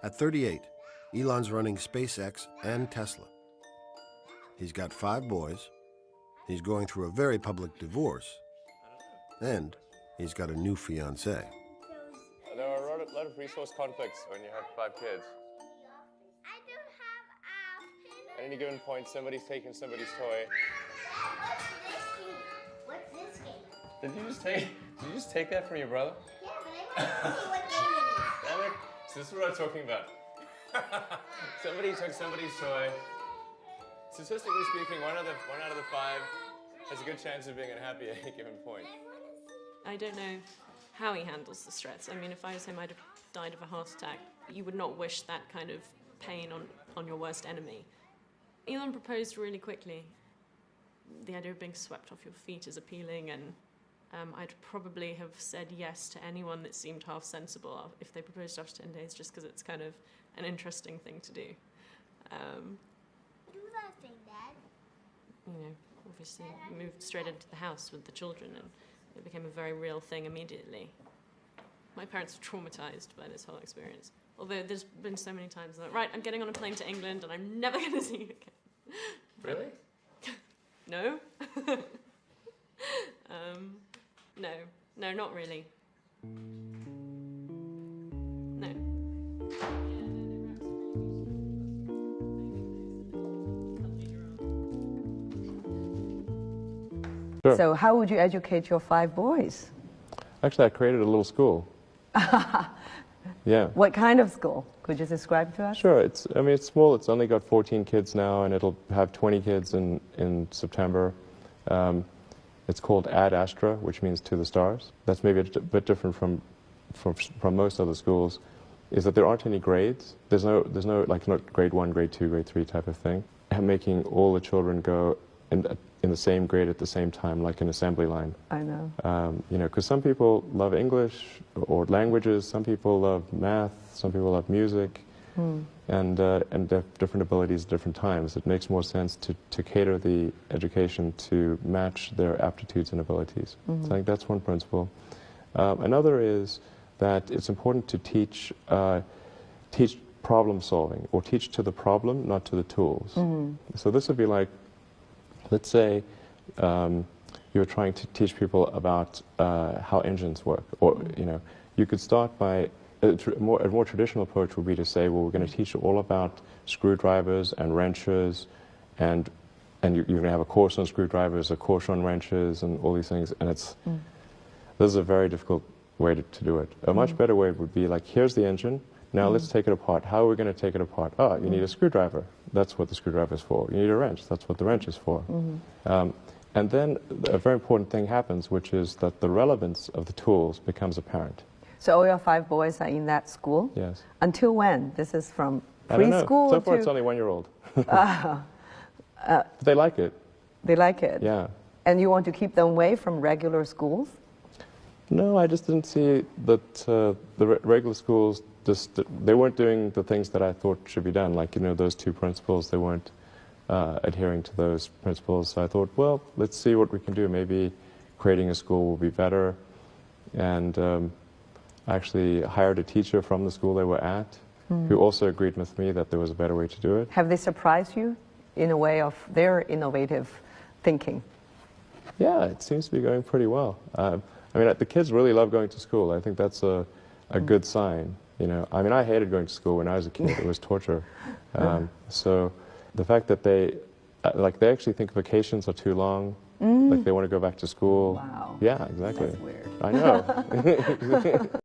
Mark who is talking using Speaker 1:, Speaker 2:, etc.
Speaker 1: At 38, Elon's running SpaceX and Tesla. He's got 5 boys, he's going through a very public divorce, and he's got a new fiancée.
Speaker 2: There are a lot of resource conflicts when you have 5 kids.
Speaker 3: I don't have
Speaker 2: At any given point, somebody's taking somebody's toy.
Speaker 3: What's this game?
Speaker 2: Did you just take that from your brother?
Speaker 3: Yeah, but I want to see what game it is.
Speaker 2: Damn it. So this is what I'm talking about. Somebody took somebody's toy. Statistically speaking, one out of the 5 has a good chance of being unhappy at any given point.
Speaker 4: I don't know how he handles the stress. I mean, if I was him, I'd have died of a heart attack. You would not wish that kind of pain on your worst enemy. Elon proposed really quickly. The idea of being swept off your feet is appealing, and I'd probably have said yes to anyone that seemed half sensible if they proposed after 10 days, just because it's kind of an interesting thing to do.
Speaker 3: Do that thing, Dad.
Speaker 4: You know, obviously moved straight into the house with the children, and it became a very real thing immediately. My parents were traumatized by this whole experience. Although there's been so many times that, right, I'm getting on a plane to England and I'm never going to see you again.
Speaker 2: Really?
Speaker 4: No. No, not really. No.
Speaker 5: Sure.
Speaker 6: So how would you educate your 5 boys?
Speaker 5: Actually, I created a little school. Yeah.
Speaker 6: What kind of school? Could you describe to us?
Speaker 5: Sure. It's small. It's only got 14 kids now, and it'll have 20 kids in September. It's called Ad Astra, which means to the stars. That's maybe a bit different from most other schools, is that there aren't any grades. There's no like not grade 1, grade 2, grade 3 type of thing. And making all the children go in the same grade at the same time, like an assembly line.
Speaker 6: I know.
Speaker 5: You know, because some people love English or languages, some people love math, some people love music, and they have different abilities at different times. It makes more sense to cater the education to match their aptitudes and abilities. So I think that's one principle. Another is that it's important to teach problem solving, or teach to the problem, not to the tools. So this would be like, let's say you're trying to teach people about how engines work, or you could start by a more traditional approach would be to say, well, we're going to teach you all about screwdrivers and wrenches, and you're going to have a course on screwdrivers, a course on wrenches, and all these things. And this is a very difficult way to do it. A much better way would be like, here's the engine. Now let's take it apart. How are we going to take it apart? Oh, you need a screwdriver. That's what the screwdriver is for. You need a wrench. That's what the wrench is for. And then a very important thing happens, which is that the relevance of the tools becomes apparent.
Speaker 6: So all your 5 boys are in that school?
Speaker 5: Yes.
Speaker 6: Until when? This is from
Speaker 5: I don't know.
Speaker 6: preschool
Speaker 5: So far,
Speaker 6: to...
Speaker 5: it's only 1-year-old. But they like it.
Speaker 6: They like it?
Speaker 5: Yeah.
Speaker 6: And you want to keep them away from regular schools?
Speaker 5: No, I just didn't see that the regular schools they weren't doing the things that I thought should be done. Like, those 2 principles, they weren't adhering to those principles. So I thought, well, let's see what we can do. Maybe creating a school will be better. And I actually hired a teacher from the school they were at, who also agreed with me that there was a better way to do it.
Speaker 6: Have they surprised you in a way of their innovative thinking?
Speaker 5: Yeah, it seems to be going pretty well. I mean, the kids really love going to school. I think that's a good sign. I mean, I hated going to school when I was a kid. It was torture. So the fact that they actually think vacations are too long, like they want to go back to school.
Speaker 6: Wow.
Speaker 5: Yeah, exactly.
Speaker 6: That's weird.
Speaker 5: I know.